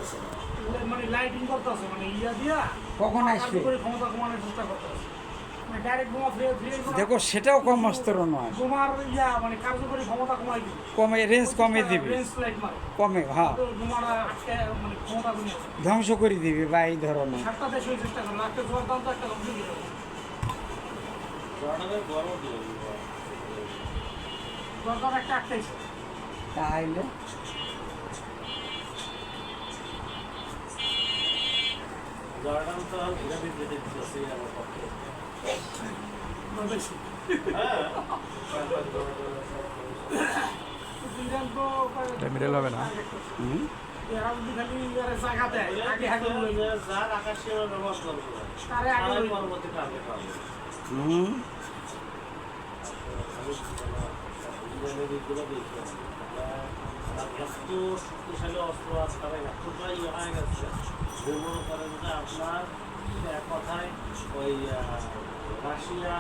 করতেছে না, মানে লাইটিং করতেছে, মানে ইয়া দিয়া কখন আসবে? কার্যকরী ক্ষমতা কমানোর চেষ্টা করতেছে, মানে ডাইরেক্ট বোমা ফিরে দেখো সেটাও কম অস্ত্র নয়, বোমার ইয়া মানে কার্যকরী ক্ষমতা কমাই দিবে, কমে রেঞ্জ কমে দিবে, রেঞ্জ লাইট মারে, কমে হ্যাঁ তো বোমারা আটকে মানে ক্ষমতা কমিয়ে দেয়। ধ্বংস করে দিবে বা এই ধরনের। 7টা দেশ ওই চেষ্টা করে, একটা জোয়ার দাম তো একটা ধ্বংস দিয়ে দেবে। জোয়ার দাম একটা আটটাইছে। তাইলে বেশি। ইরান তো মিডল হবে না। হুম এরা যদি খালি ইয়ারে জায়গা দেয়, আগে আগে লইবে। তারে আগে লইবে। হুম এত শক্তিশালী অস্ত্র আছে, তারা এতটাই হয়ে গেছে যে মনে করেন যে আপনার এক কথায় ওই রাশিয়া